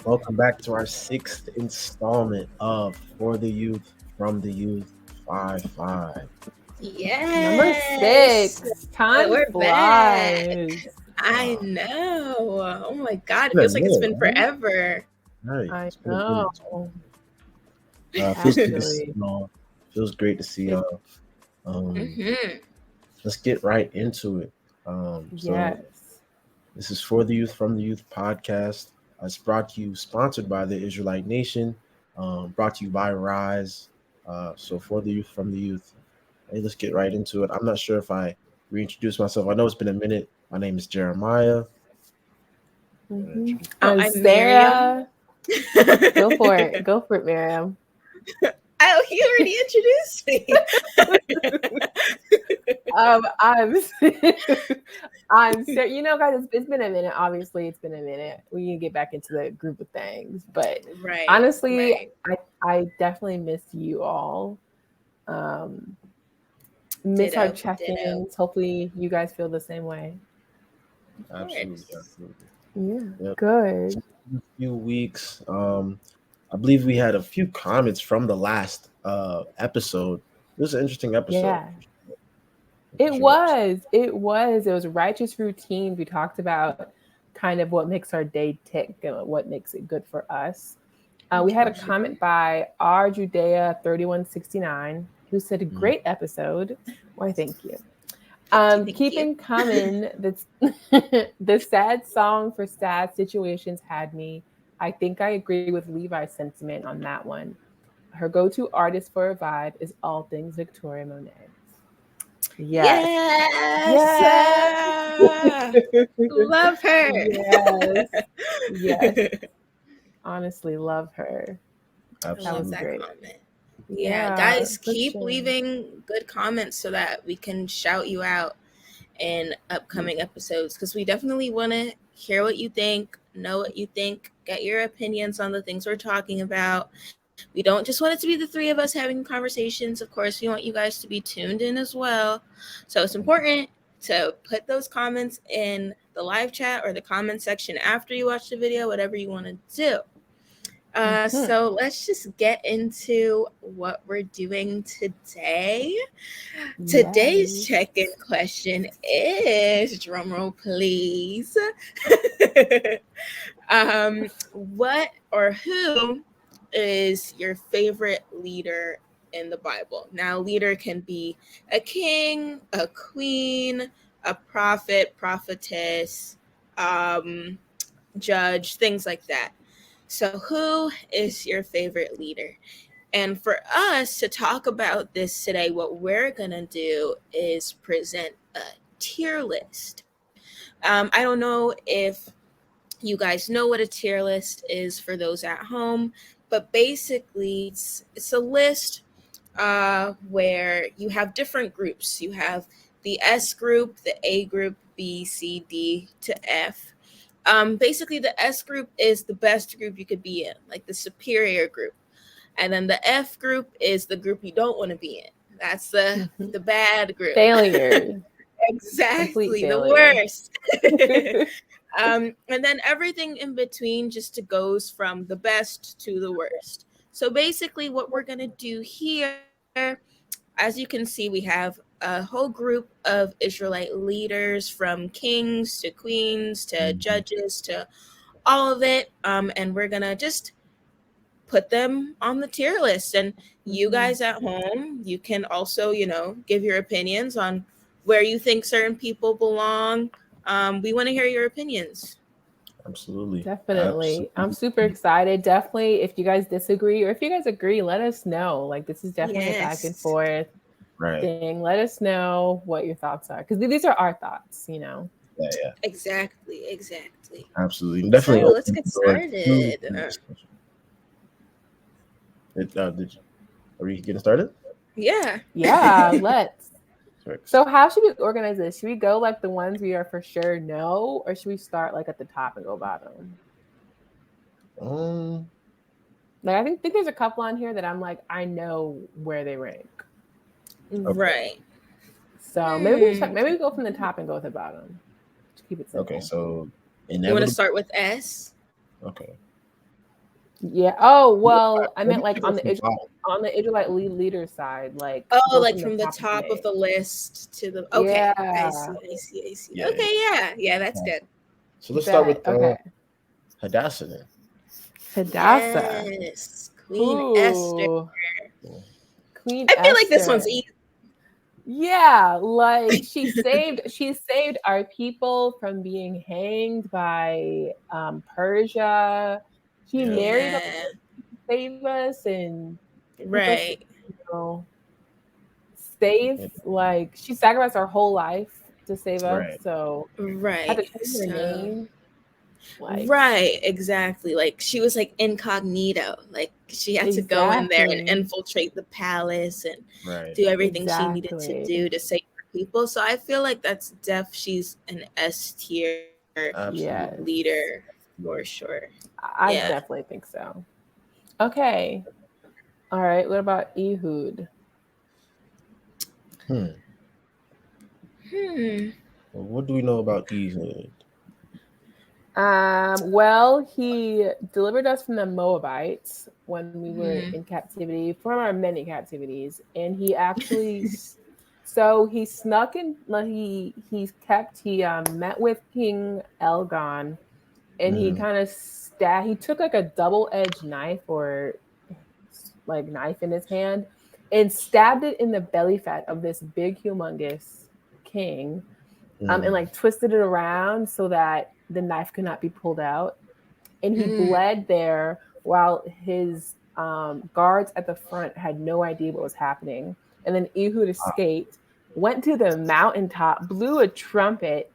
Welcome back to our sixth installment of For the Youth, From the Youth, FYFY. Number 6. Time We're flies. back. I know. Oh my God. It Been a feels like it's minute, been right? forever. Right. I It's been a minute. know. Feels good to see Actually. y'all. Feels great to see y'all. Mhm. Let's get right into it. So Yes. this is For the Youth, From the Youth podcast. It's brought to you, sponsored by the Israelite Nation, brought to you by Rise. So For the Youth, From the Youth. Hey, let's get right into it. I'm not sure if I reintroduced myself. I know it's been a minute. My name is Jeremiah. Mhm. I'm And Sarah. Miriam. Go for it. Go for it, Miriam. Oh, he already introduced me. I'm I'm Sarah. You know, guys, it's been a minute. Obviously, it's been a minute. We need to get back into the group of things. But honestly, I definitely miss you all. Miss our check-ins. Hopefully you guys feel the same way. Absolutely. Yeah, Yep. good. A few weeks. I believe we had a few comments from the last episode. It was an interesting episode. Yeah. It was righteous routines. We talked about kind of what makes our day tick and what makes it good for us. We had a comment by R Judea 3169 who said, "Great episode." Why, thank you. Keeping coming. That's the sad song for sad situations had me. I think I agree with Levi's sentiment on that one. Her go-to artist for a vibe is all things Victoria Monet. Yes. Love her. Yes. Honestly, love her. Absolutely. I love that great. comment. Yeah, guys, keep leaving good comments so that we can shout you out in upcoming episodes, because we definitely want to hear what you think, know what you think, get your opinions on the things we're talking about. We don't just want it to be the three of us having conversations. Of course, we want you guys to be tuned in as well. So it's important to put those comments in the live chat or the comment section after you watch the video, whatever you want to do. So let's just get into what we're doing today. Today's check-in question is, drumroll please, what or who is your favorite leader in the Bible? Now, leader can be a king, a queen, a prophet, prophetess, judge, things like that. So who is your favorite leader? And for us to talk about this today, what we're going to do is present a tier list. I don't know if you guys know what a tier list is for those at home, but basically it's a list where you have different groups. You have the S group, the A group, B, C, D to F. Basically, the S group is the best group you could be in, like the superior group. And then the F group is the group you don't want to be in. That's the bad group. Failure. Exactly. The worst. And then everything in between just goes from the best to the worst. So basically what we're going to do here, as you can see, we have a whole group of Israelite leaders, from kings to queens to judges to all of it. And we're going to just put them on the tier list. And you guys at home, you can also, give your opinions on where you think certain people belong. We want to hear your opinions. Absolutely. Definitely. I'm super excited. Definitely, if you guys disagree or if you guys agree, let us know. Like, this is definitely a back and forth thing. Let us know what your thoughts are, because these are our thoughts, Yeah. Exactly. Absolutely. Definitely. So let's get started. Are we getting started? Yeah, let's. So how should we organize this? Should we go like the ones we are for sure no, or should we start like at the top and go bottom? Like, I think there's a couple on here that I'm like, I know where they rank. Right. So maybe we go from the top and go to the bottom to keep it simple. Okay, so you want to start with S? Okay. Yeah. Oh well, I meant Maybe like go from top. on the Israelite leader side, like Oh, go like from from the the top of the name. list to the. Okay, I Yeah. see. I see. I see. Yeah, Okay, yeah, that's yeah. good. So let's start with Okay. Hadassah then. Hadassah. Yes, Queen Esther. Ooh. Queen I feel like this Esther. one's easy. Yeah, like she saved our people from being hanged by Persia. She Yeah, married a Yeah, save us and keep us, right, safe. yeah, Like she sacrificed her whole life to save us, right. so had to right. change her So, name. Like right, exactly. Like she was like incognito. Like she had to go in there and exactly, infiltrate the palace and Right. do everything she needed to exactly. do to save her people. So I feel like that's she's an S tier Absolutely. Yes, leader for sure. I Yeah. definitely think so. Okay, all right. What about Ehud? Hmm. Hmm. Well, what do we know about Ehud? Well, he delivered us from the Moabites when we were Hmm. in captivity, from our many captivities, and he actually, so he snuck in. Like, he met with King Elgon, and he Mm, kind of He took like a double-edged knife or like knife in his hand, and stabbed it in the belly fat of this big, humongous king, and mm, like twisted it around so that the knife could not be pulled out. And he Mm. bled there while his guards at the front had no idea what was happening. And then Ehud escaped, went to the mountaintop, blew a trumpet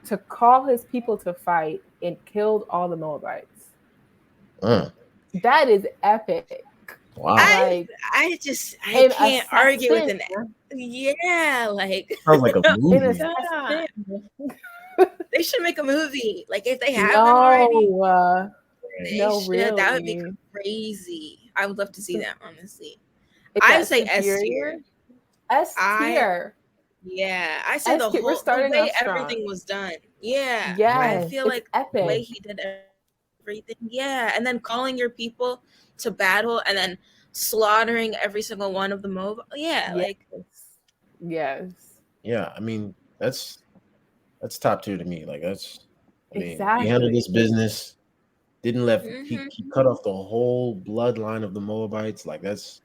to call his people to fight, and killed all the Moabites. mm. That is epic. Wow. I Like I an can't argue with assassin. an yeah, like Sounds like a An movie. God. assassin. They should make a movie. Like if they haven't already, No, they no, should. That would be really. crazy. I would love to see So that, honestly. is I would that say S tier. superior? S I tier. yeah, I say S tier. We're the starting way off strong. everything was done. Yeah. I Yes, feel it's like the way epic. he did everything. Yeah. And then calling your people to battle and then slaughtering every single one of the mobile. Yeah, Yes. like Yes. Yeah, I mean that's top tier to me. He handled Exactly. this business. Didn't let mhm. he cut off the whole bloodline of the Moabites. Like that's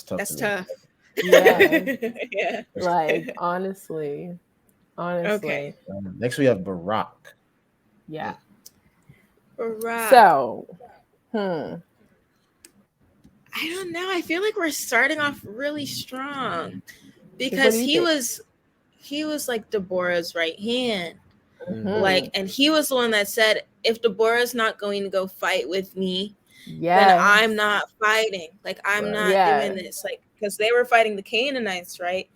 tough to That's me. tough. Yes. Yeah. Like honestly. Okay. Honestly. Next we have Barak. Yeah. Barack. So, I don't know. I feel like we're starting off really strong what do because you think? he was like Deborah's right hand. Mm. Like, and he was the one that said, if Deborah's not going to go fight with me, then Yes. I'm not fighting. Like, I'm Right. not doing Yeah. this. Like, because they were fighting the Canaanites, right?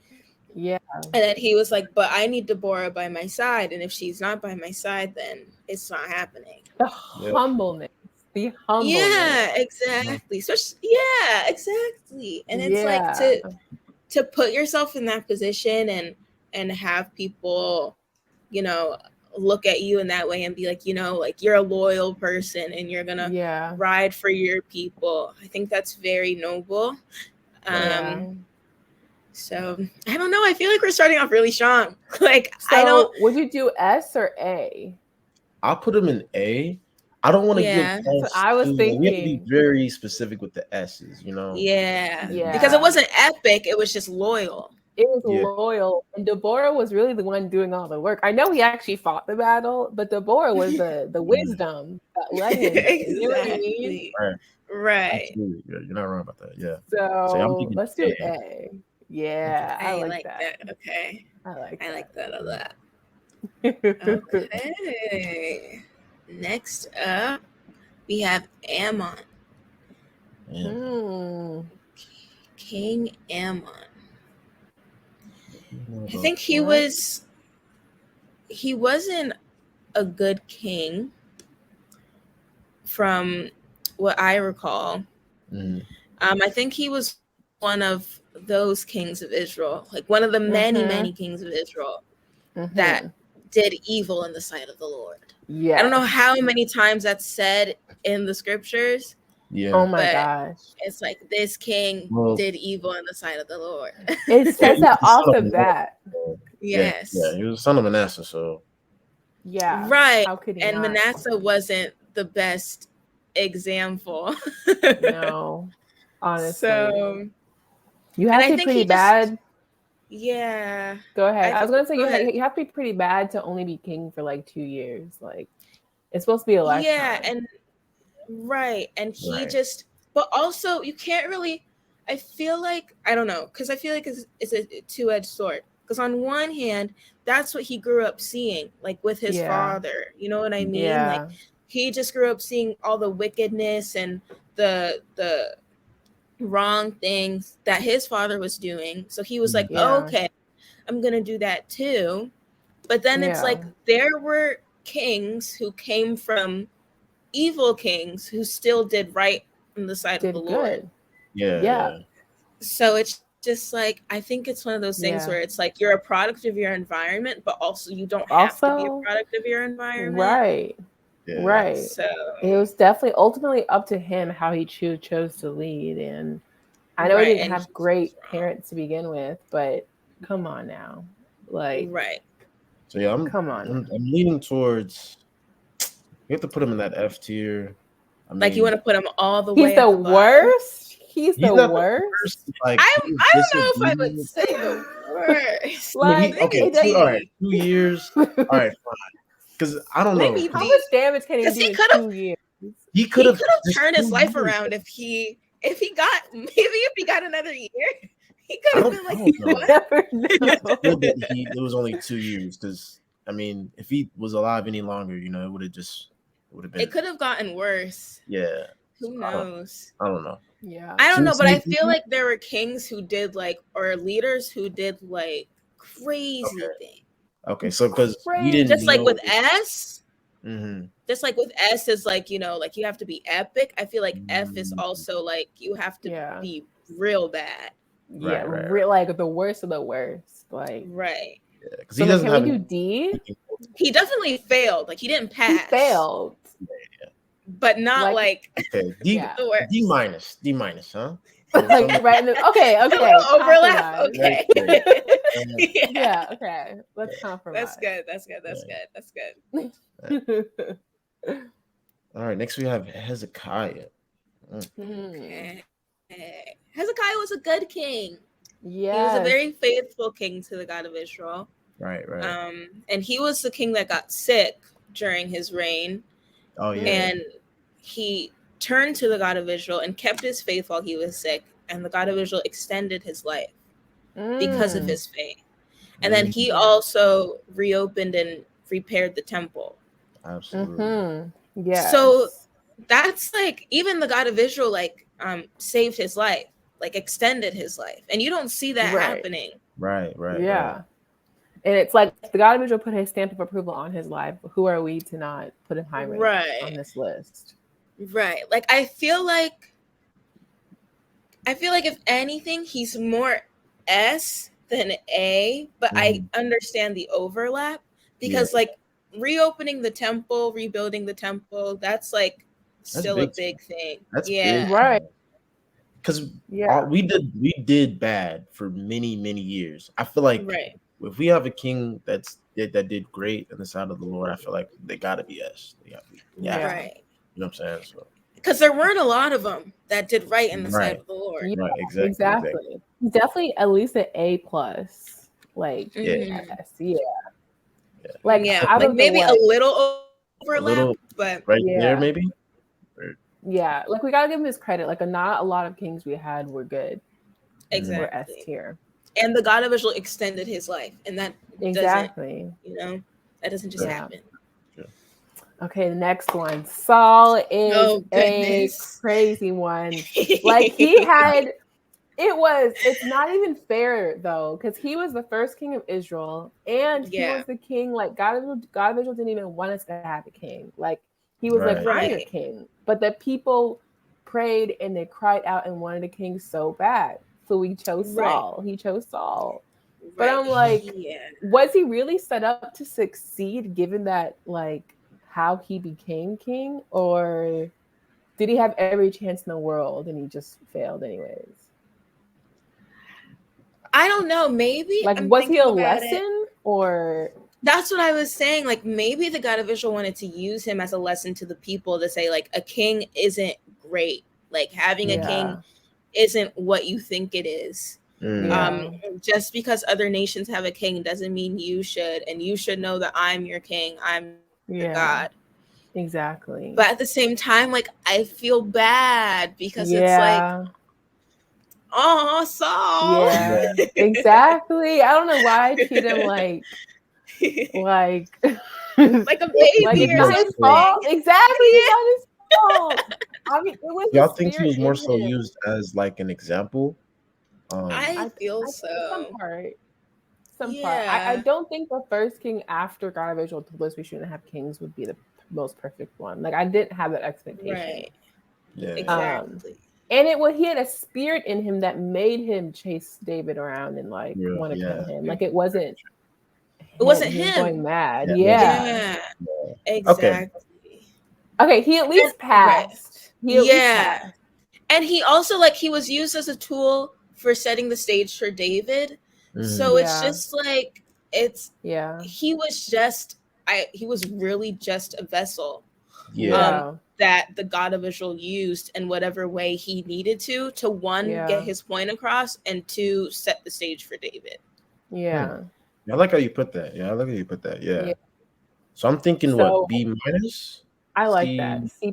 Yeah. And then he was like, but I need Deborah by my side. And if she's not by my side, then it's not happening. The Yep. humbleness. The humbleness. Yeah, exactly. So, yeah, exactly. And it's like Yeah. to put yourself in that position and have people, look at you in that way and be like, like you're a loyal person and you're gonna Yeah. ride for your people. I think that's very noble. Yeah. So I don't know. I feel like we're starting off really strong. Like I don't. So, would you do S or A? I'll put him in A. I don't want to give Yeah. That's what S I was to. We have to be thinking. very specific with the S's. You know. Yeah. Because Yeah. it wasn't epic. It was just loyal. It was Yeah. loyal, and Deborah was really the one doing all the work. I know he actually fought the battle, but Deborah was the wisdom that led him. You know what I mean? Exactly. Right. Right. Absolutely. Yeah, you're not wrong about that. Yeah. So I'm So thinking let's do A. A. Yeah, I I like like that. that. Okay. I like I that. like that a lot. Okay. Okay. Next up, we have Ammon. Yeah. King Ammon. I About think he wasn't a good king from what I recall. Mhm. I think he was one of those kings of Israel, like one of the many, many kings of Israel that did evil in the sight of the Lord. Yeah. I don't know how many times that's said in the scriptures. Yeah. Oh my but gosh. It's like this king did evil in the sight of the Lord. It says that off the bat. Yes. Yeah, he was the son of Manasseh, so. Yeah. Right. How could he and not? Manasseh wasn't the best example. No. Honestly. So you have to be pretty bad. Yeah. Go ahead. I was going to say you have to be pretty bad to only be king for like 2 years. Like, it's supposed to be a lifetime. Yeah, and he just, but also you can't really, I feel like, I don't know, because I feel like it's a two-edged sword. Because on one hand, that's what he grew up seeing, like with his father. You know what I mean? Yeah. Like he just grew up seeing all the wickedness and the wrong things that his father was doing. So he was like, okay, I'm gonna do that too. But then it's like there were kings who came from evil kings who still did right on the side of the Lord. Yeah. So it's just like, I think it's one of those things where it's like you're a product of your environment, but also you don't have to be a product of your environment. Right. Yeah. Right. So it was definitely ultimately up to him how he chose to lead. And I know he didn't have great parents to begin with, but come on now. Like, so yeah, I'm leaning towards, you have to put him in that F tier. I mean, like you want to put him all the way. He's the worst. He's the not worst. The worst. Like, I don't know if I would say the worst. Like, okay, 2 years. All right, fine. Because I don't know. How much damage can he do in 2 years? He could have turned his life around if he got another year. He could have been like, it was only 2 years, because I mean, if he was alive any longer, it would have been. It could have gotten worse. Yeah. Who knows? I don't know. Yeah. I don't know, but I feel like there were kings who did or leaders who did crazy things. Okay, so because we didn't just with S. Mm-hmm. Just with S is you have to be epic. I feel like F is also you have to be real bad. Yeah, right. The worst of the worst. Right. Yeah, because he doesn't have. Can we do D? He definitely failed. He didn't pass. He failed. Yeah. But not okay. D minus, huh? Right. Okay. Overlap. Okay. Yeah. Okay. Let's compromise. That's good. All right. Next we have Hezekiah. Okay. Hezekiah was a good king. Yeah. He was a very faithful king to the God of Israel. Right. And he was the king that got sick during his reign. Oh yeah. And he turned to the God of Israel and kept his faith while he was sick. And the God of Israel extended his life because of his faith. And then he also reopened and repaired the temple. Absolutely. Yeah. So that's even the God of Israel saved his life, extended his life. And you don't see that happening. Right. Yeah. Right. And it's like the God of Israel put his stamp of approval on his life. Who are we to not put him high on this list? Right. I feel like if anything, he's more S than A, but I understand the overlap because reopening the temple, rebuilding the temple, that's still a big thing. That's big. Right. Because we did bad for many years. I feel like if we have a king that did great on the side of the Lord, I feel like they gotta be S. They gotta be, right. You know what I'm saying? So because there weren't a lot of them that did right in the sight of the Lord. Yeah, right, exactly. Definitely at least an A plus. Yes, maybe a little overlap, but there maybe. Yeah, we gotta give him his credit. Not a lot of kings we had were good. Exactly. We're S tier. And the God of Israel extended his life, and that doesn't, that doesn't just happen. Okay, the next one. Saul is a crazy one. He had, it's not even fair though, because he was the first king of Israel, and he was the king. God of Israel didn't even want us to have a king. He was I'm your king, but the people prayed and they cried out and wanted a king so bad. So we chose Saul. He chose Saul. But I'm like, yeah. was he really set up to succeed given that, like, how he became king? Or did he have every chance in the world and he just failed anyways? I don't know. Maybe Like, I'm was he a thinking about it. lesson or? That's what I was saying. Like, maybe the God of Israel wanted to use him as a lesson to the people to say, like, a king isn't great. Like, having a king isn't what you think it is. Just because other nations have a king doesn't mean you should. And you should know that I'm your king. I'm your God. Exactly. But at the same time, like, I feel bad because it's like, oh, Saul. Yeah, exactly. I don't know why I treat him like like a baby. Like it's not his fault. Exactly, it's not his fault. I mean, it was. Y'all think he was more so used as like an example? I feel so. Some part. I don't think the first king after God of Israel told us we shouldn't have kings would be the most perfect one. Like I didn't have that expectation. Right. Yeah. Exactly. And he had a spirit in him that made him chase David around and like want to kill him. Like it wasn't. It wasn't him. He was him. going mad. Yeah. Exactly. Okay. He at least passed. He at least passed. And he also like he was used as a tool for setting the stage for David. So it's just like he was really just a vessel. That the God of Israel used in whatever way he needed to one, get his point across, and two, set the stage for David. Yeah. I like how you put that. Yeah. So I'm thinking what, B-? I like that. C+,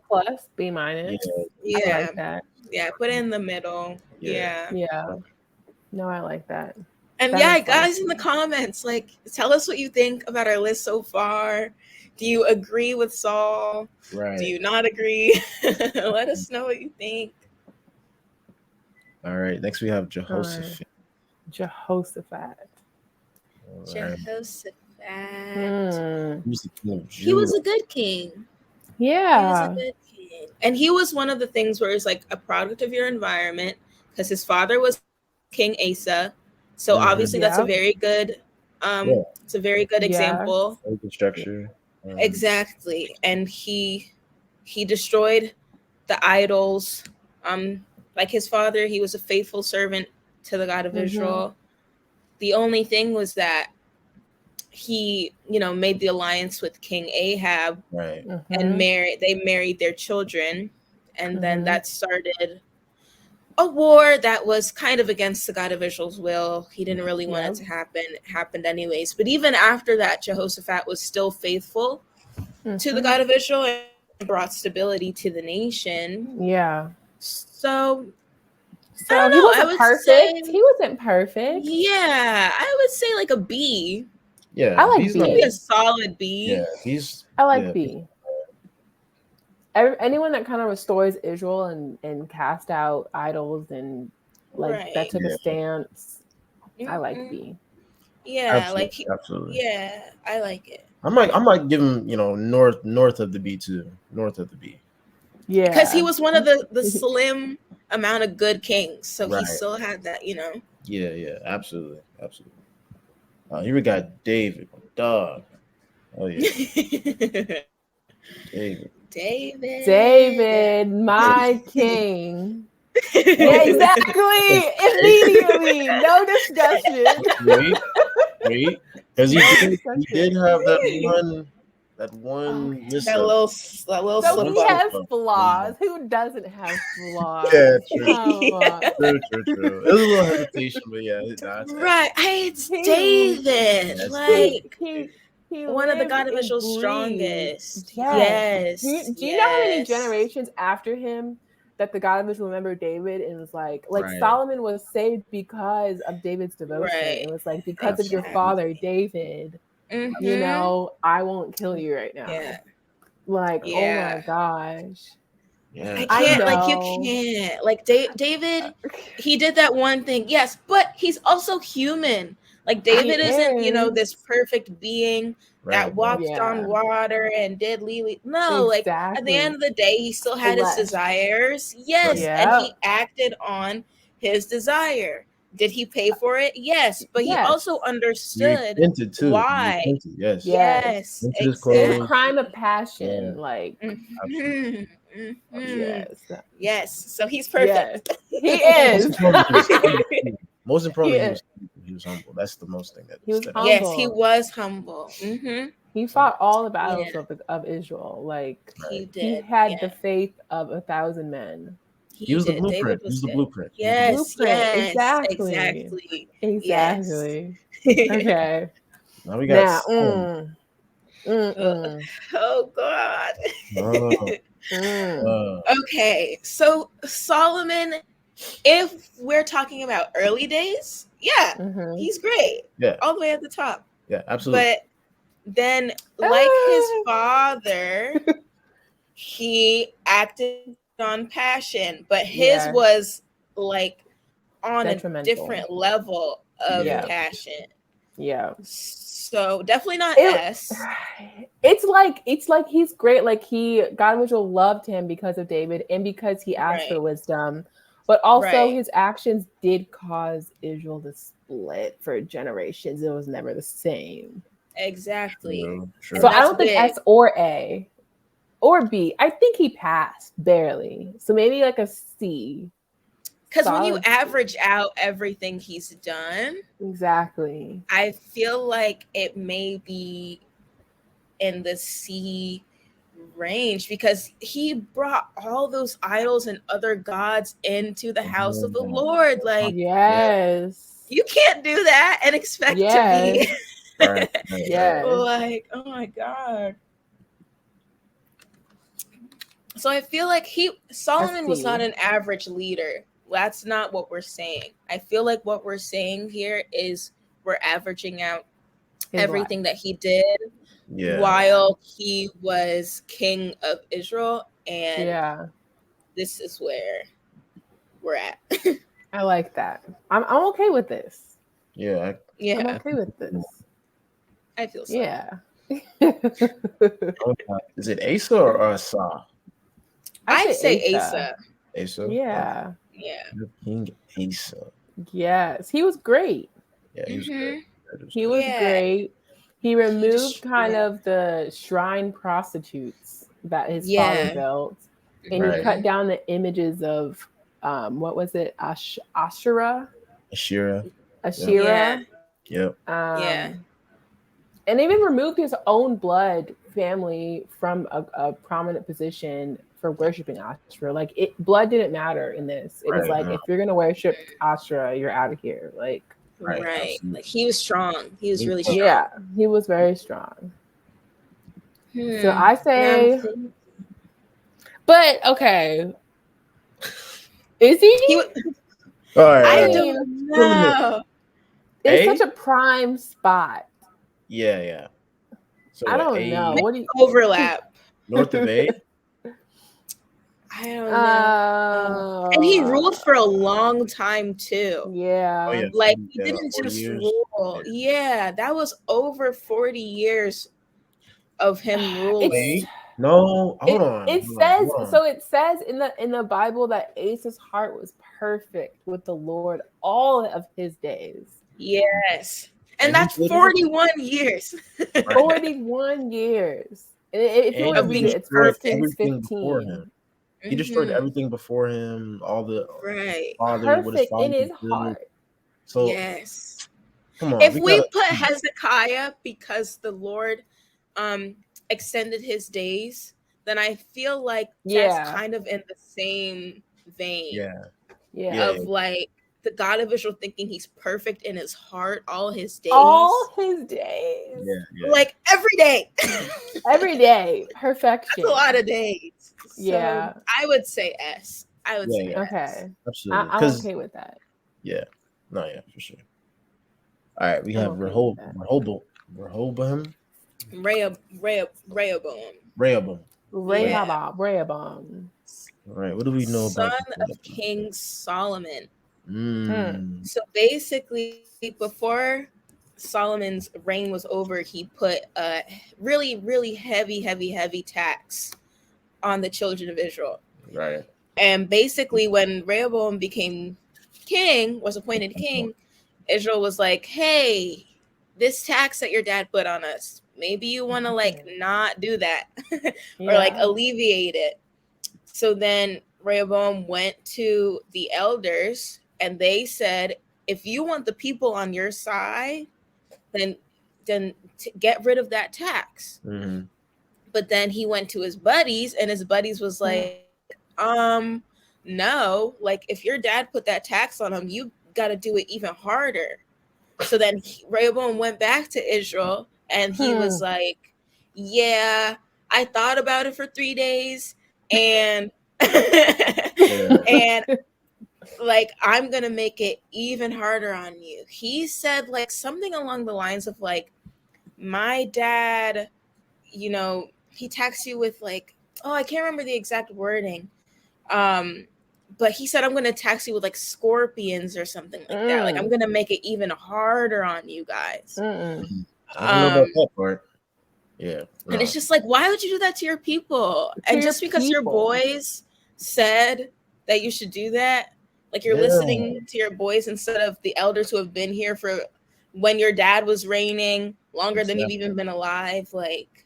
B-. Yeah. I like that. Yeah, put it in the middle. Yeah. No, I like that. And that guys in the comments, like, tell us what you think about our list so far. Do you agree with Saul? Right. Do you not agree? Let us know what you think. All right. Next we have Jehoshaphat. Jehoshaphat. He was a good king. Yeah. He was a good king. And he was one of the things where it's like a product of your environment because his father was King Asa. So obviously that's a very good it's a very good example. Structure. Exactly. And he destroyed the idols. Like his father, he was a faithful servant to the God of Israel. The only thing was that he, made the alliance with King Ahab, right? And they married their children, and then that started a war that was kind of against the God of Israel's will. He didn't really want it to happen. It happened anyways. But even after that, Jehoshaphat was still faithful to the God of Israel and brought stability to the nation. Yeah. So he wasn't perfect. He wasn't perfect. Yeah, I would say like a B. Yeah, I like B. Maybe a solid B. Yeah, I like B. Anyone that kind of restores Israel and cast out idols and like that took a stance, I like B. Yeah, absolutely. Yeah, I like it. I might give him, north of the B too. North of the B. Yeah, because he was one of the slim amount of good kings, so he still had that, Yeah, absolutely. Here we got David, dog. Oh yeah. David, my king. Yeah, exactly. Immediately, no discussion. Wait, because he did have that one little so slip he up. has flaws. Who doesn't have flaws? Yeah, true. It was a little hesitation, but yeah, right. It's David, like he one of the God of Israel's strongest. Yes. Do you know how many generations after him that the God of Israel remembered David and was like Solomon was saved because of David's devotion. Right. It was like because of your father David. I won't kill you right now. Yeah. Like, oh my gosh. Yeah. I can't, you can't. Like, David, he did that one thing. Yes, but he's also human. Like, David isn't, this perfect being that walked on water and did lily. No, like, at the end of the day, he still had his desires. Yes, and he acted on his desire. Did he pay for it? Yes, but he also understood why. Yes. Yes. It's a crime of passion. Yeah. Like, yes. So he's perfect. Yes. He is. Most importantly, he was humble. That's the most thing that he was humble. Yes, he was humble. He fought all the battles of Israel. Like, he did. He had the faith of 1,000 men. He was the blueprint. He was the blueprint. Yes, Exactly. Yes. Okay. Now we got. Oh God. Okay, so Solomon, if we're talking about early days, he's great. Yeah, all the way at the top. Yeah, absolutely. But then, like his father, he acted on passion, but his was like on a different level of passion. Yeah. So definitely not S. It's like he's great. Like God of Israel loved him because of David and because he asked for wisdom. But also his actions did cause Israel to split for generations. It was never the same. Exactly. True. So I don't think S or A or B. I think he passed barely. So maybe like a C. Because when you average out everything he's done, exactly, I feel like it may be in the C range because he brought all those idols and other gods into the house of the Lord. Like, yes, you can't do that and expect to be like, oh my God. So I feel like Solomon was not an average leader. That's not what we're saying. I feel like what we're saying here is we're averaging out everything that he did while he was king of Israel. And this is where we're at. I like that. I'm okay with this. Yeah. I'm okay with this. I feel so. Yeah. Is it Asa or Asa? I'd say Asa. Asa? Yeah. Yeah. King Asa. Yes. He was great. Yeah, he was great. He was great. He removed kind of the shrine prostitutes that his father built. And he cut down the images of what was it? Asherah. Yep. And even removed his own blood family from a prominent position for worshiping Asherah. Like blood didn't matter in this. It was like if you're gonna worship Asherah, you're out of here. Like like he was strong. He was really strong. Yeah, he was very strong. So I say, but okay, is he? All right, I don't know. It's such a prime spot. Yeah. So I don't know. What do you overlap? North of A? I don't know. And he ruled for a long time too. Yeah. Oh, yeah. Like he didn't just rule. Yeah, that was over 40 years of him ruling. No, hold on. It says in the Bible that Asa's heart was perfect with the Lord all of his days. Yes. And that's 41 years. 41 years. If you want to read it, it's 1 Kings 15. He destroyed everything before him, all the perfect in his heart. So yes. Come on. If we put Hezekiah because the Lord extended his days, then I feel like that's kind of in the same vein. Of like the God of Israel thinking he's perfect in his heart all his days. Yeah. Like every day. Every day. Perfection. That's a lot of days. Yeah. So I would say S. I would say okay. S. Absolutely. I'm okay with that. Yeah. No, yeah, for sure. All right, we have Rehoboam. Rehoboam. All right, what do we know about son of King Solomon? So basically, before Solomon's reign was over, he put a really, really heavy tax on the children of Israel. Right. And basically, when Rehoboam became king, was appointed king, Israel was like, hey, this tax that your dad put on us, maybe you want to like not do that or like alleviate it. So then Rehoboam went to the elders and they said, if you want the people on your side, then get rid of that tax. Mm-hmm. But then he went to his buddies and his buddies was like, no, like if your dad put that tax on him, you got to do it even harder. So then Rehoboam went back to Israel and he was like, yeah, I thought about it for 3 days and and like I'm gonna make it even harder on you. He said like something along the lines of like, my dad, you know, he taxed you with like, oh, I can't remember the exact wording. But he said, I'm going to tax you with like scorpions or something like that. Like, I'm going to make it even harder on you guys. I don't know about that part. Yeah. No. And it's just like, why would you do that to your people? And just because your boys said that you should do that, like you're listening to your boys instead of the elders who have been here for when your dad was reigning longer than you've even been alive. Like,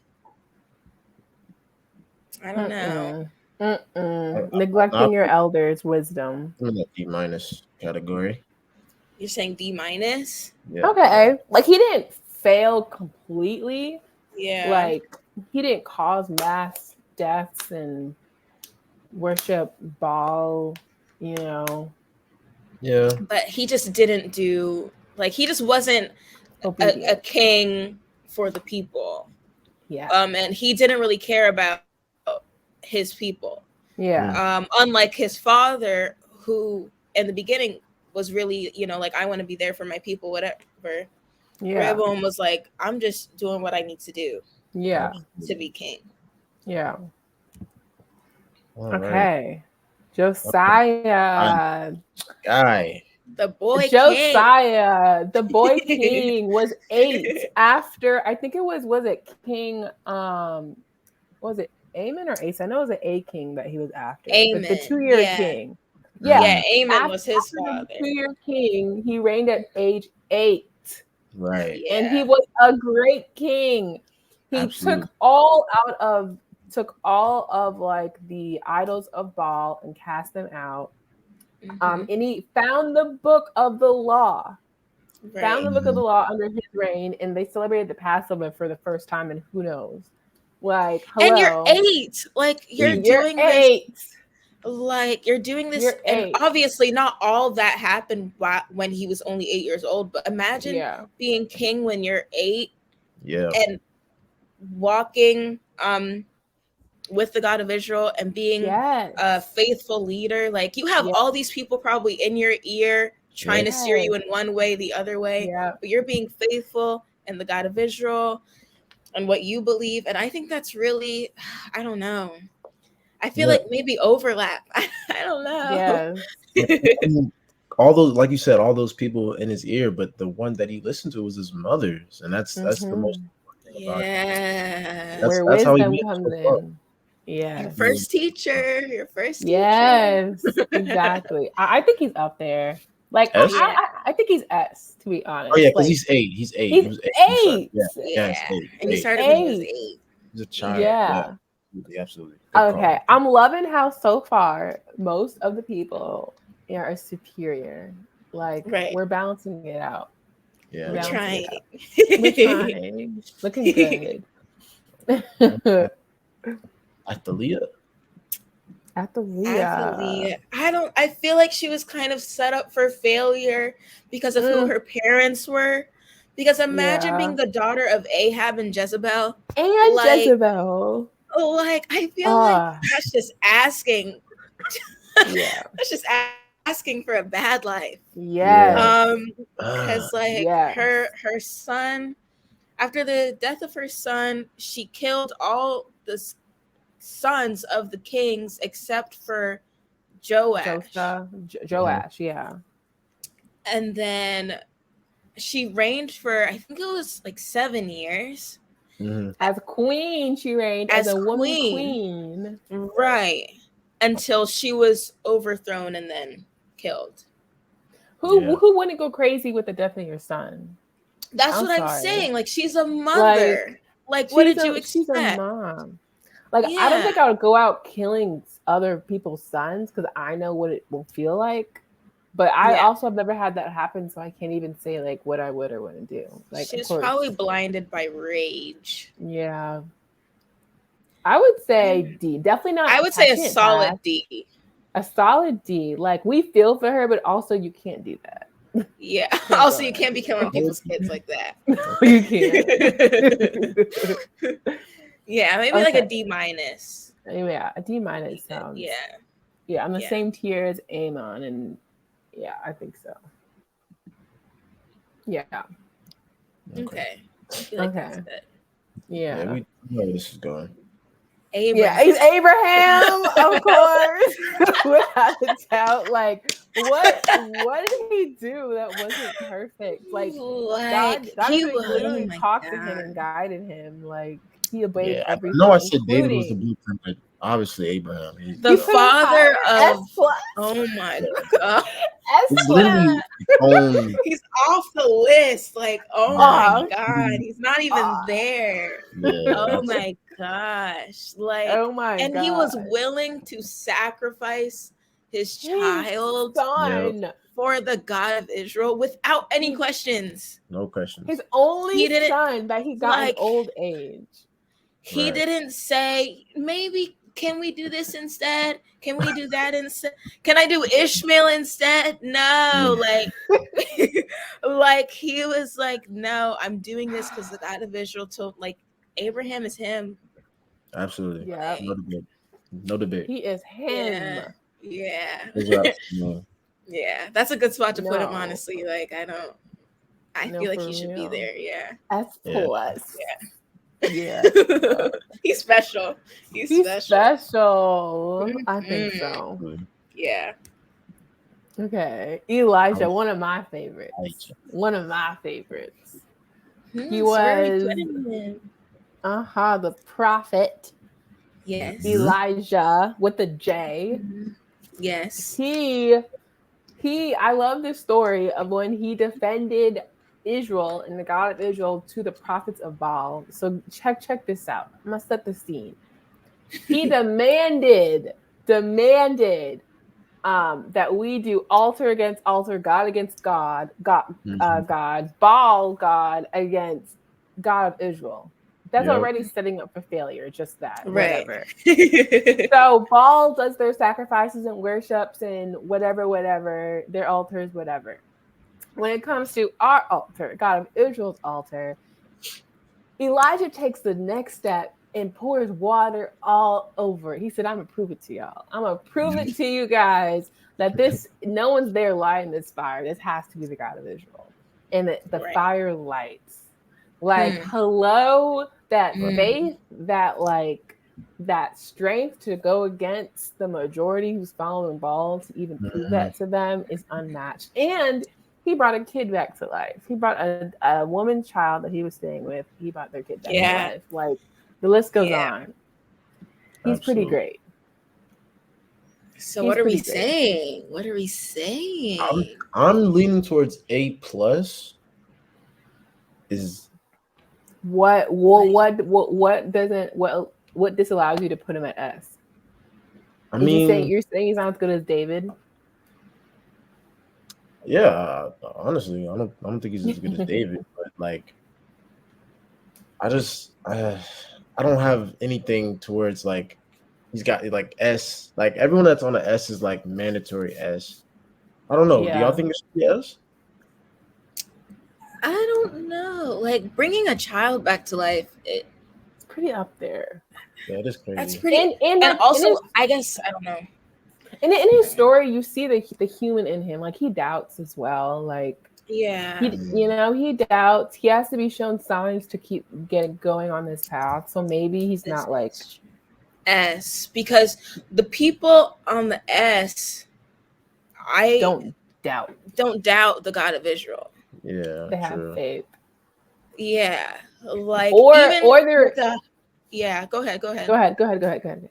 I don't know. Neglecting your elders' wisdom. I'm in the D- category. You're saying D-? Yeah. Okay. Like he didn't fail completely. Yeah. Like he didn't cause mass deaths and worship Baal, you know. Yeah. But he just didn't do, like he just wasn't a king for the people. Yeah. And he didn't really care about his people. Yeah. Unlike his father, who in the beginning was really, you know, like I want to be there for my people, whatever. Yeah. Rehoboam was like, I'm just doing what I need to do. Yeah. To be king. Yeah. All okay. Right. Josiah. Guy. The boy Josiah, king. The boy king was 8 after, I think it was it King, was it Amen or Asa? I know it was an A king that he was after. Amen. The 2-year king. Yeah, Amen was his father. The 2-year king, he reigned at age 8. Right. Yeah. And he was a great king. He took all of like the idols of Baal and cast them out. And he found the book of the law. Right. Found the book of the law under his reign, and they celebrated the Passover for the first time, and who knows? Like, hello. And you're 8. Like you're doing 8. This. Like you're doing this, and obviously not all that happened when he was only 8 years old. But imagine being king when you're 8. Yeah. And walking with the God of Israel and being a faithful leader. Like you have all these people probably in your ear trying to steer you in one way, the other way. Yeah. But you're being faithful in the God of Israel and what you believe. And I think that's really, I don't know. I feel like maybe overlap. I don't know. Yeah. All those, like you said, all those people in his ear, but the one that he listened to was his mother's, and that's the most important thing about it. That's how he comes in. Yeah. Your first teacher. Yes, exactly. I think he's up there. Like I think he's S, to be honest. Oh yeah, because he's 8. He's 8. He's 8. Yeah. And he started when he was 8. He's a child. Yeah. Absolutely. Okay. I'm loving how so far most of the people are superior. Like we're balancing it out. Yeah. We're trying. Looking good. Athalia. I feel like she was kind of set up for failure because of who her parents were. Because imagine being the daughter of Ahab and Jezebel. Jezebel. Like I feel like that's just asking. That's just asking for a bad life. Yeah. Because her son, after the death of her son, she killed all the sons of the kings except for Joash. Joash, yeah. And then she reigned for, I think it was like 7 years. As queen, she reigned as a woman queen. Right. Until she was overthrown and then killed. Who wouldn't go crazy with the death of your son? That's what I'm saying. Like, she's a mother. Like what did you expect? She's a mom. Like, Yeah. I don't think I would go out killing other people's sons because I know what it will feel like. But I also have never had that happen, so I can't even say like what I would or wouldn't do. Like, she's probably blinded by rage. Yeah. I would say D. Definitely not. I would say a solid D. A solid D. Like, we feel for her, but also you can't do that. Yeah. Also, you can't be killing people's kids like that. You can't. Yeah, maybe like a D-. Yeah, a D- sounds. Yeah, I'm the same tier as Amon, and yeah, I think so. Yeah. Okay. I feel like that's good. Yeah. We know where this is going. Abraham. Yeah, he's Abraham, of course. Without a doubt. Like, what did he do that wasn't perfect? Like God literally talked to him and guided him. Like, he obeyed everything. No, I said David was the blueprint, but obviously Abraham. The father of oh my God. He's literally he's off the list. Like, oh my God, he's not even there. Yeah. Oh my gosh. Like, oh my God. He was willing to sacrifice his child for the God of Israel without any questions. No questions. His only son that he got in old age. He didn't say, maybe can we do this instead? Can we do that instead? Can I do Ishmael instead? No, like he was like, no, I'm doing this because the God of Israel told. Like, Abraham is him. Absolutely. Yeah. No debate. He is him. Yeah. Yeah. That's a good spot to put him, honestly. Like, I feel like he should be there. Yeah. S plus. Yeah. He's special. He's special. I think so. Yeah. Okay. Elijah, one of my favorites. He was the prophet. Yes. Elijah with the J. Yes. I love this story of when he defended Israel and the God of Israel to the prophets of Baal. So check this out. I'm gonna set the scene. He demanded that we do altar against altar, God against God, God, Baal God against God of Israel. That's already setting up for failure. Just that, whatever. So Baal does their sacrifices and worships and whatever, their altars, whatever. When it comes to our altar, God of Israel's altar, Elijah takes the next step and pours water all over it. He said, I'm going to prove it to y'all. I'm going to prove it to you guys that no one's there lighting this fire. This has to be the God of Israel. And the fire lights. Like, hello, that faith, that strength to go against the majority who's following Baal to even prove that to them is unmatched. And he brought a kid back to life. He brought a woman child that he was staying with. He brought their kid back to life. Like, the list goes on. He's pretty great. So what are we saying? What are we saying? I'm leaning towards A plus. What disallows you to put him at S? I mean, you're saying he's not as good as David? Yeah, honestly, I don't think he's as good as David, but like, I don't have anything towards like he's got like S. Like, everyone that's on the S is like mandatory S. I don't know. Do y'all think it should be S? I don't know. Like, bringing a child back to life, it's pretty up there. Yeah, it is crazy. That's pretty. And also, I guess, I don't know. And in his story, you see the human in him. Like, he doubts as well. Like, he doubts. He has to be shown signs to keep going on this path. So maybe he's not like S, because the people on the S, don't doubt the God of Israel. Yeah, they have faith. Yeah, like or they're Go ahead. Go ahead.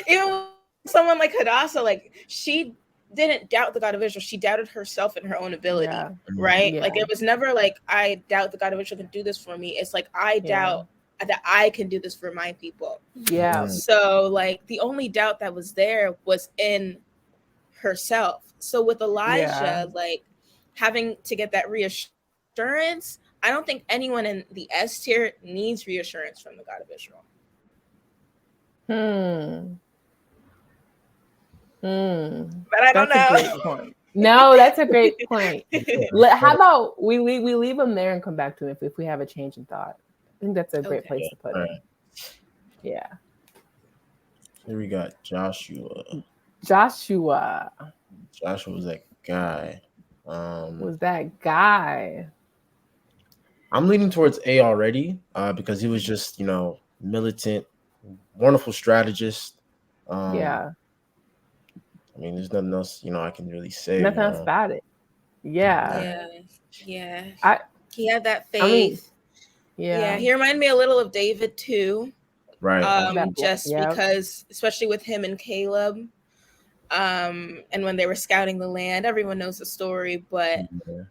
Even someone like Hadassah, like, she didn't doubt the God of Israel. She doubted herself and her own ability, Yeah. right? Yeah. Like it was never like, I doubt the God of Israel can do this for me. It's like, I doubt that I can do this for my people. Yeah. So like the only doubt that was there was in herself. So with Elijah, like having to get that reassurance, I don't think anyone in the S tier needs reassurance from the God of Israel. But I don't know. That's a great point. No, that's a great point. How about we leave them there and come back to it if we have a change in thought? I think that's a great place to put it. Yeah. Here we got Joshua. Joshua was that guy. I'm leaning towards A already because he was just, militant, wonderful strategist. I mean, there's nothing else, I can really say. Nothing else about it. Yeah. He had that faith. I mean, he reminded me a little of David too. Right. Because, especially with him and Caleb, and when they were scouting the land, everyone knows the story, but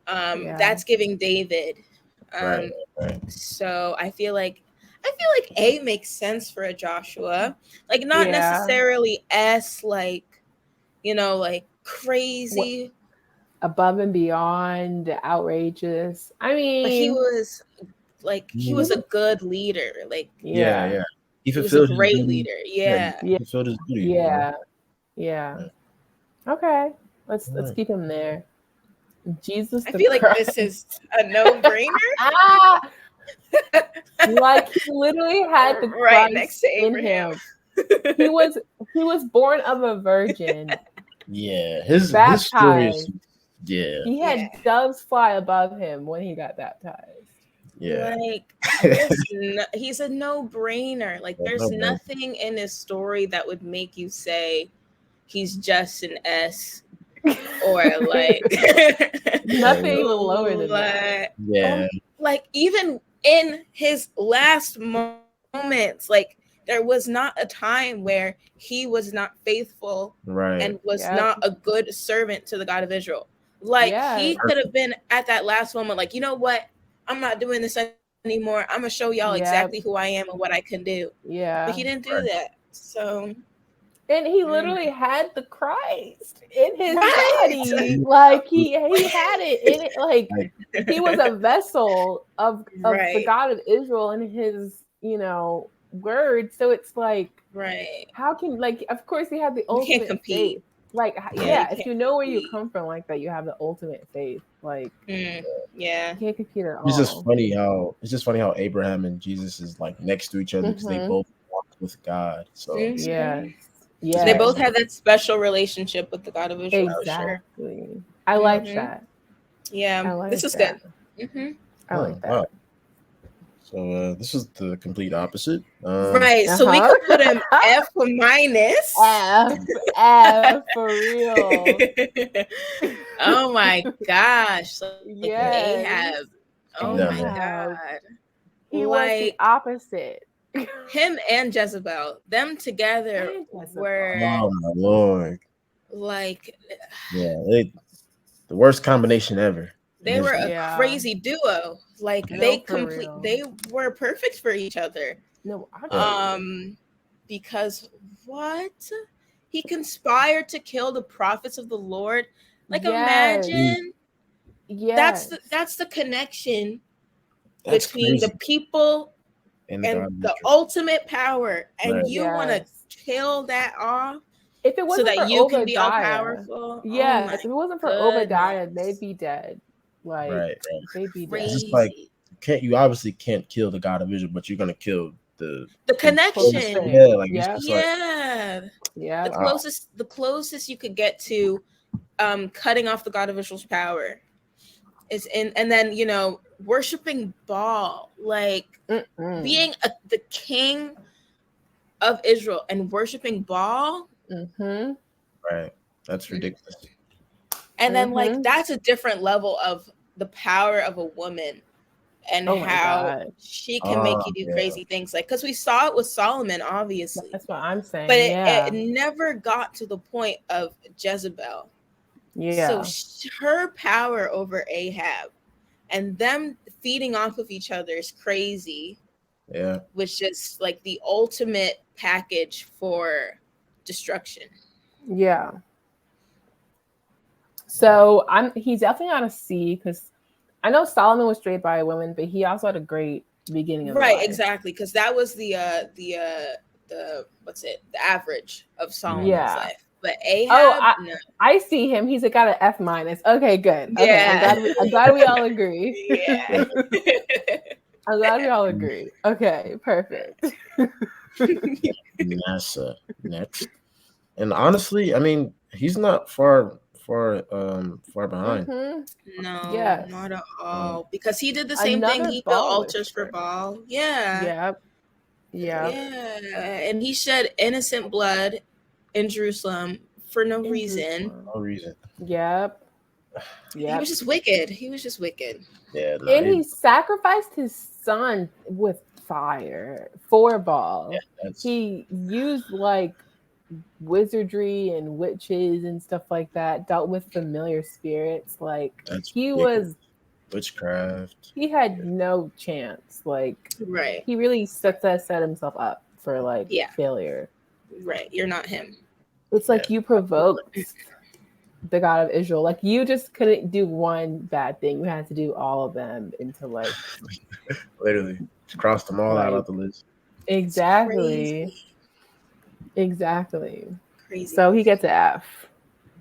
that's giving David. Right. So I feel like A makes sense for a Joshua, like not necessarily S, like, like crazy, above and beyond, outrageous. I mean, but he was a good leader. Like he was a great leader. He fulfilled his duty. Okay, let's keep him there. Jesus, I feel like this is a no-brainer. Like he literally had the right next to Abraham. He was born of a virgin. His story is, he had doves fly above him when he got baptized. Like he's a no-brainer. Like there's nothing in his story that would make you say he's just an S. Or like nothing even lower than that. Like even in his last moments, like there was not a time where he was not faithful and was not a good servant to the God of Israel. Like he could have been at that last moment, like, you know what? I'm not doing this anymore. I'm gonna show y'all exactly who I am and what I can do. But he didn't do that. So. And he literally had the Christ in his body. Like he had it in it. Like he was a vessel of the God of Israel in his, word. So it's like, how can, like, of course he had the ultimate faith. Like, if you know where you come from like that, you have the ultimate faith. Like, you can't compete at all. It's just funny how Abraham and Jesus is like next to each other because they both walked with God. So they both have that special relationship with the God of Israel. Exactly. Sure. I like that. Yeah, this is good. I like that. Wow. So this is the complete opposite. So we could put him F minus. F for real. Oh my gosh. Ahab. Oh my God. He was the opposite. Him and Jezebel, them together were, oh my Lord, like, the worst combination ever. They were a crazy duo. Like they were perfect for each other. Because he conspired to kill the prophets of the Lord. Like imagine, that's the connection between the people and the ultimate power, and you want to kill that off. If it wasn't so that for you Obadiah, can be all powerful. If it wasn't for Obadiah, they'd be dead. Like they'd be dead. It's just like you obviously can't kill the God of Israel, but you're gonna kill the connection. The closest you could get to cutting off the God of Israel's power is and then worshiping Baal, like being the king of Israel and worshiping Baal. Right, that's ridiculous. And then like that's a different level of the power of a woman and how she can make you do crazy things, like because we saw it with Solomon, obviously. That's what I'm saying. But it never got to the point of Jezebel. Yeah. So her power over Ahab and them feeding off of each other is crazy. Yeah. Which is like the ultimate package for destruction. Yeah. So he's definitely on a C, because I know Solomon was straight by a woman, but he also had a great beginning of right, life. exactly, because that was the what's it, the average of Solomon's life. But Ahab, no. I see him. He's got an F minus. Okay, good. Okay, Yeah. I'm glad we all agree. Yeah. I'm glad we all agree. Okay, perfect. NASA next. And honestly, I mean, he's not far behind. Mm-hmm. No, yes. not at all. Because he did the same thing. He built altars for Baal. Yeah. Yep. Yeah. And he shed innocent blood in Jerusalem for no reason. No reason. Yep. He was just wicked. He was just wicked. Yeah. No, and he sacrificed his son with fire for Baal. Yeah, he used like wizardry and witches and stuff like that, dealt with familiar spirits. Like he was witchcraft. He had no chance. Like he really set himself up for like failure. Right. You're not him. It's like you provoked the God of Israel. Like you just couldn't do one bad thing. You had to do all of them into like literally cross them all out of the list. Exactly. Exactly. Crazy. So he gets an F.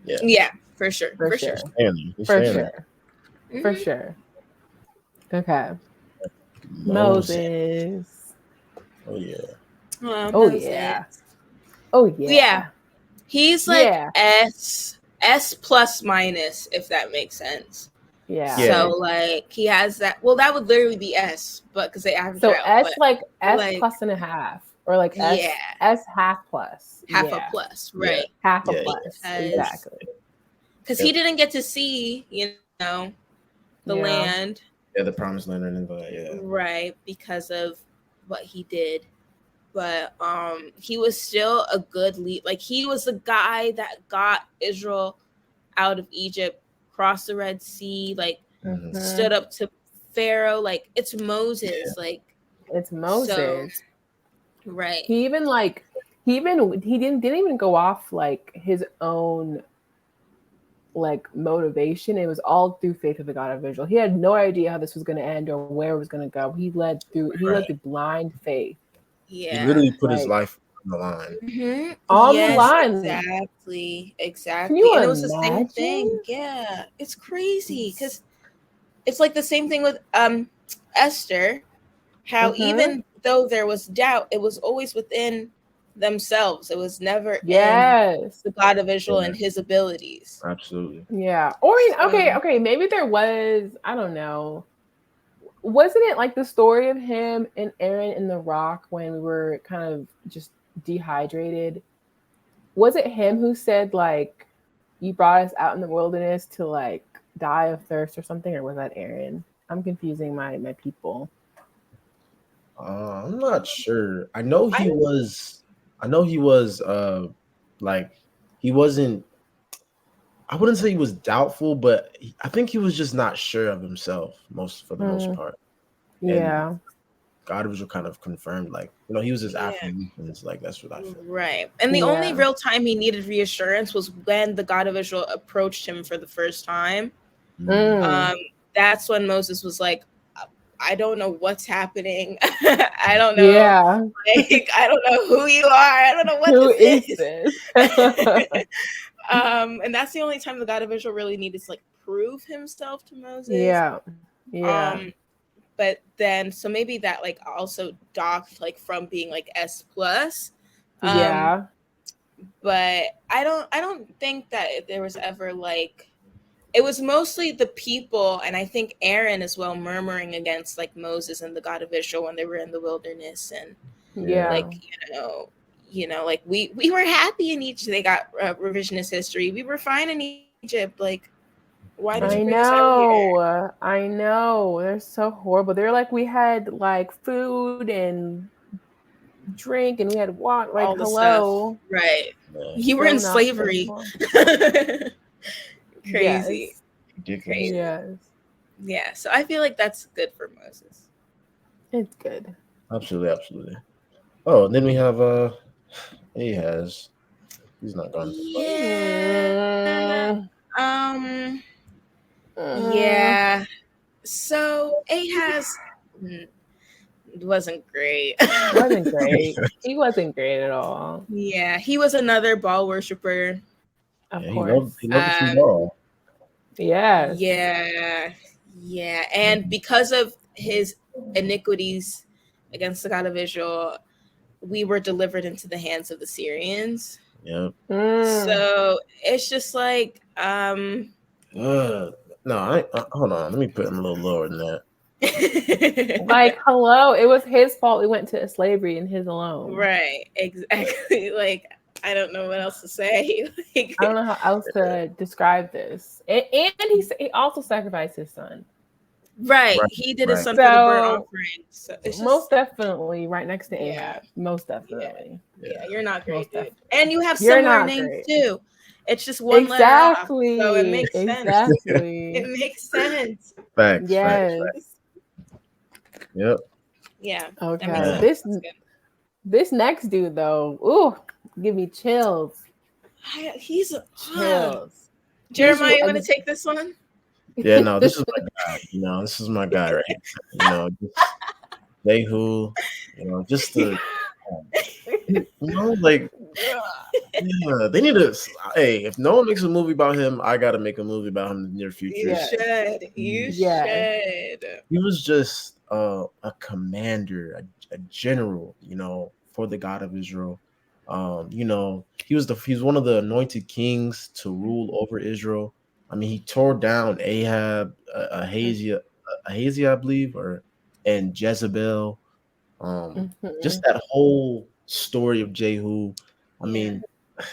Yeah, for sure. For sure. For sure. Okay. Moses. Oh yeah. Oh yeah. Oh yeah. Yeah. He's like S plus minus, if that makes sense. Yeah. So like he has that. Well, that would literally be S, but because they average out. S like S plus and a half, or like S half plus. Half a plus, right? Half a plus, exactly. Because he didn't get to see, the land. Yeah, the promised land and right, because of what he did. But he was still a good lead. Like he was the guy that got Israel out of Egypt, crossed the Red Sea, like stood up to Pharaoh. Like it's Moses. Like it's Moses. So, right. He even didn't even go off like his own like motivation. It was all through faith of the God of Israel. He had no idea how this was going to end or where it was going to go. He led through blind faith. Yeah, he literally put his life on the line. Mm-hmm. On the line. Exactly. Can you and imagine? It was the same thing. Yeah, it's crazy because it's like the same thing with Esther. How even though there was doubt, it was always within themselves. It was never in the God of Israel and his abilities. Absolutely. Yeah. Or okay. Maybe there was, I don't know. Wasn't it like the story of him and Aaron in the rock when we were kind of just dehydrated? Was it him who said like, you brought us out in the wilderness to like die of thirst or something? Or was that Aaron? I'm confusing my people. I'm not sure. I know he was like he wasn't, I wouldn't say he was doubtful, but I think he was just not sure of himself for the most part. Yeah. And God was kind of confirmed, like, he was just after you, and it's like that's what I feel. Right. And the only real time he needed reassurance was when the God of Israel approached him for the first time. That's when Moses was like, I don't know what's happening. I don't know. Yeah. Like, I don't know who you are. I don't know what this is. And that's the only time the God of Israel really needed to like prove himself to Moses. Yeah. Yeah. But then so maybe that like also docked like from being like S plus. Yeah. But I don't think that there was ever like, it was mostly the people, and I think Aaron as well, murmuring against like Moses and the God of Israel when they were in the wilderness, and like like we were happy in Egypt. They got revisionist history. We were fine in Egypt. Like, why did you bring us out here? I know. They're so horrible. They're like, we had like food and drink, and we had water. Like, all the hello, stuff. Right? Yeah. You were in slavery. Crazy. Yes. Ridiculous. Crazy. Yes. Yeah. So I feel like that's good for Moses. It's good. Absolutely. Oh, and then we have Ahaz. He's not going to fight. Yeah. Mm. Yeah. So Ahaz wasn't great. Wasn't great. He wasn't great at all. Yeah, he was another Baal worshiper. Of Yeah, course. he loved the true ball. Yes. Yeah. And because of his iniquities against the God of Israel, we were delivered into the hands of the Syrians. Yep. So it's just like, No, hold on. Let me put him a little lower than that. Like, hello, it was his fault we went to slavery and his alone. Right, exactly. Like, I don't know what else to say. Like, I don't know how else to describe this. And he also sacrificed his son. Right. He did his son for the burnt offering. So it's just, most definitely right next to Yeah. Ahab. Most definitely. Yeah, you're not great, Most dude. definitely. And you have You're similar not names great. too. It's just one letter off, so it makes sense. Exactly. It makes sense. Facts. Yes. Facts. Yep. Yeah. Okay. That makes sense. This next dude though, ooh, give me chills. He's chills. Jeremiah, you want to take this one? Yeah, no, this is my guy. This is my guy right here. Just Jehu, just the, like, yeah, they need to. Hey, if no one makes a movie about him, I got to make a movie about him in the near future. You should. He was just a commander, a general, for the God of Israel. He's one of the anointed kings to rule over Israel. I mean, he tore down Ahab, Ahaziah, I believe, and Jezebel. Just that whole story of Jehu. I mean,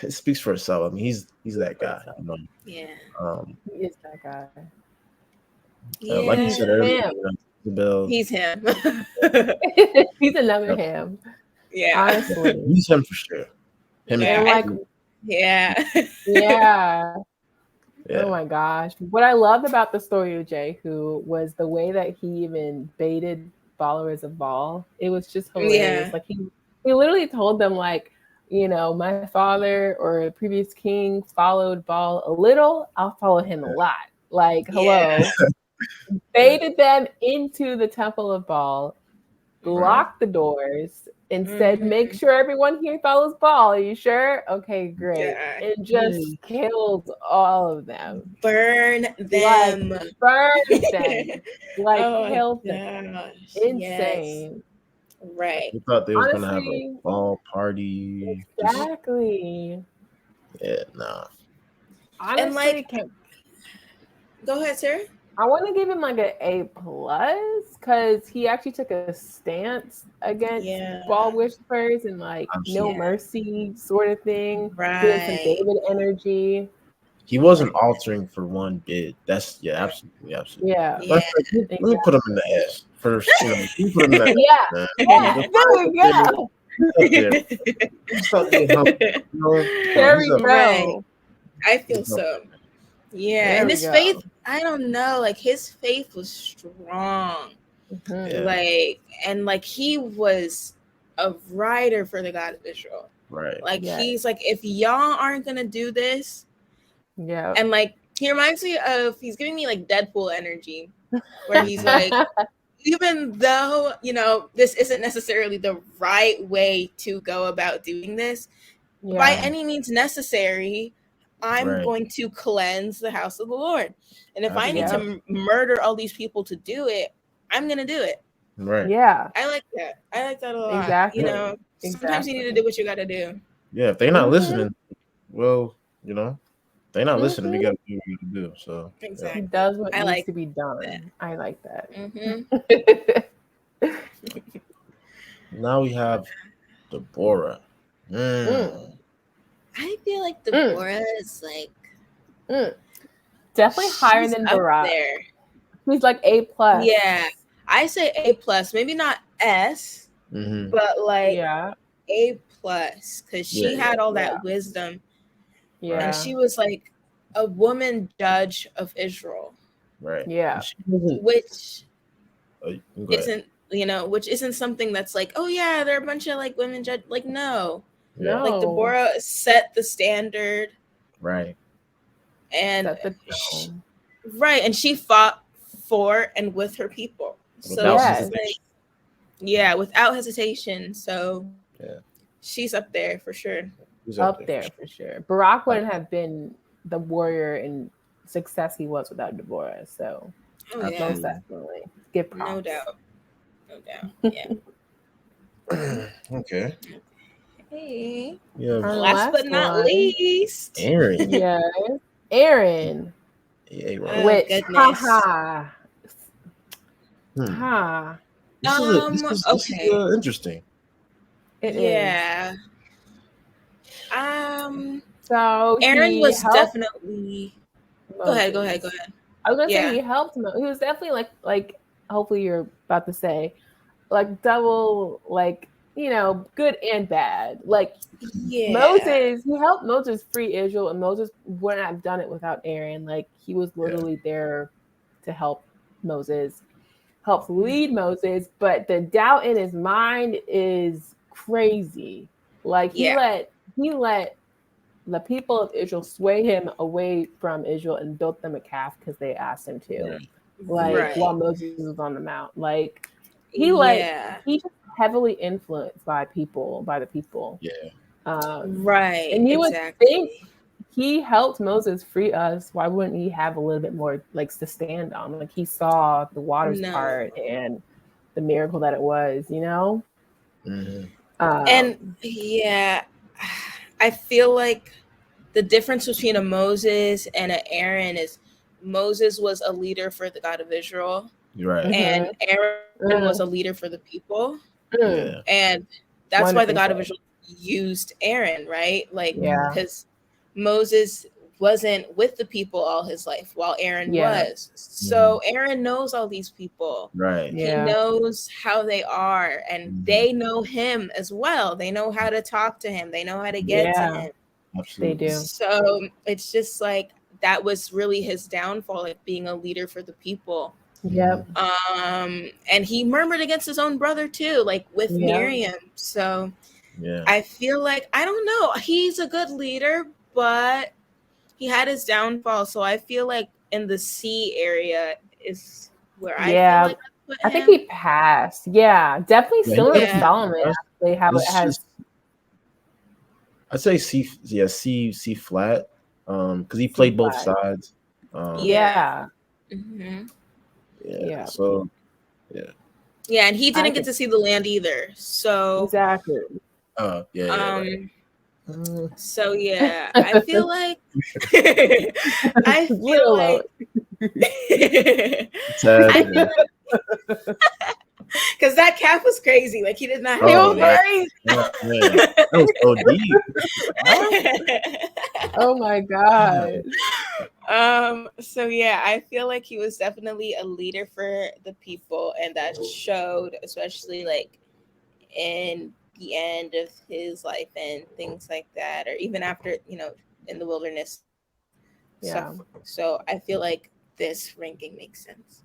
it speaks for itself. I mean, he's that guy. Yeah. He is that guy. Like you said earlier, Jezebel. He's him. He's another him. Yeah. Honestly. He's him for sure. Yeah. Oh my gosh. What I loved about the story of Jehu was the way that he even baited followers of Baal. It was just hilarious. Yeah. Like he literally told them, like, my father or the previous king followed Baal a little, I'll follow him a lot. Like, hello. Baited them into the temple of Baal, locked the doors, and said, make sure everyone here follows Baal. Are you sure? Okay, great. Yeah. And just killed all of them. Burn them. Killed them. Insane. Yes. Right. We thought they was going to have a ball party. Exactly. Yeah, nah. Honestly, go ahead, sir. I want to give him like an A+ because he actually took a stance against Baal worshippers and no mercy sort of thing. Right. Doing some David energy. He wasn't altering for one bit. That's absolutely. Yeah. Let me put him in the S first. Put him in the There we go. I feel so. Yeah, and his faith, I don't know, like his faith was strong. He was a writer for the God of Israel. Right. He's like, if y'all aren't gonna do this, and he reminds me of, he's giving me like Deadpool energy, where he's like, even though this isn't necessarily the right way to go about doing this, by any means necessary, I'm going to cleanse the house of the Lord. And if I need to murder all these people to do it, I'm going to do it. Right. Yeah. I like that. I like that a lot. Exactly. Sometimes you need to do what you got to do. Yeah. If they're not listening, well, they're not listening. We got to do what we got to do. So he does what needs to be done. That. I like that. Now we have Deborah. I feel like Deborah is definitely higher than Barak. He's like A+. Yeah, I say A+, maybe not S, but A+, because she had all that wisdom. Yeah, and she was like a woman judge of Israel. Right. Yeah. Which go ahead. isn't, which isn't something that's like, oh yeah, there are a bunch of like women judge. Like, no. Yeah. Like Deborah set the standard. Right. And set the tone. Right. And she fought for and with her people. So Yes. Without hesitation. So she's up there for sure. Up there for sure. Barak wouldn't have been the warrior and success he was without Deborah. So most definitely. Give props. No doubt. Yeah. Okay. Hey. Yeah. Last but not least, Aaron. Yes. Aaron. Yeah, which goodness. This is interesting. It is. So Aaron was definitely. Moses. Go ahead. I was gonna say he helped him. He was definitely like. Hopefully, you're about to say, like double, like good and bad. Like Moses, he helped Moses free Israel, and Moses wouldn't have done it without Aaron. Like he was literally there to help Moses, help lead Moses. But the doubt in his mind is crazy. Like he let the people of Israel sway him away from Israel and built them a calf because they asked him to. While Moses was on the mount, like he just heavily influenced by the people. And he would think he helped Moses free us. Why wouldn't he have a little bit more like to stand on? Like he saw the waters part and the miracle that it was, Mm-hmm. I feel like the difference between a Moses and an Aaron is Moses was a leader for the God of Israel, right? And Aaron was a leader for the people, and that's why the God of Israel used Aaron, right? Like, because Moses wasn't with the people all his life, while Aaron was. So Aaron knows all these people, right? He knows how they are, and they know him as well. They know how to talk to him. They know how to get to him. Absolutely. They do. So it's just like that was really his downfall, like being a leader for the people. Yep. And he murmured against his own brother too, like with Miriam. So I feel like, I don't know, he's a good leader, but he had his downfall. So I feel like in the C area is where I feel like I think he passed. Yeah, definitely similar to Solomon. They have it has. I'd say C flat. Because he played both sides. Mm-hmm. So and he didn't get to see the land either. So exactly. So I feel like because that calf was crazy. Like he did not. He was very. That was so deep. Oh my god. So I feel like he was definitely a leader for the people, and that showed, especially like in the end of his life and things like that, or even after, in the wilderness. So I feel like this ranking makes sense.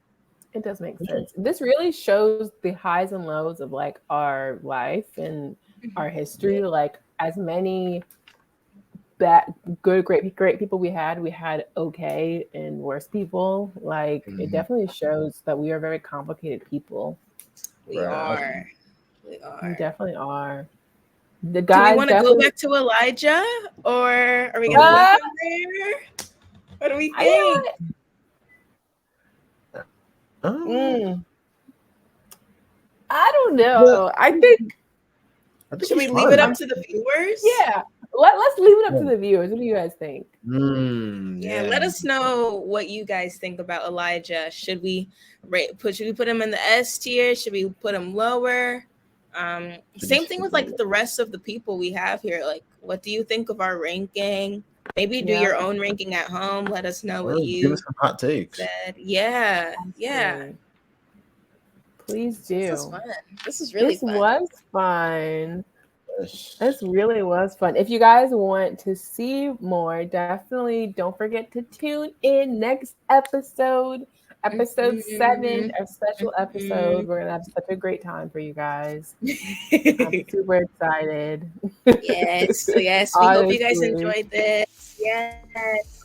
It does make sense. This really shows the highs and lows of like our life and our history. Like as many great people we had okay and worse people. Like it definitely shows that we are very complicated people. We are. We definitely are. The guy. Do we want to go back to Elijah, or are we gonna leave him there? What do we think? I don't know. I think should we leave it up to the viewers? Yeah. Let's leave it up to the viewers. What do you guys think? Let us know what you guys think about Elijah. Should we put him in the S tier? Should we put him lower? Same thing with like the rest of the people we have here. Like, what do you think of our ranking? Maybe do your own ranking at home. Let us know what you give us some hot takes. Said. Please do. This is fun. This is really fun. This was fun. This really was fun. If you guys want to see more, definitely don't forget to tune in next episode, episode 7, our special episode. We're going to have such a great time for you guys. I'm super excited. Yes. We hope you guys enjoyed this. Yes.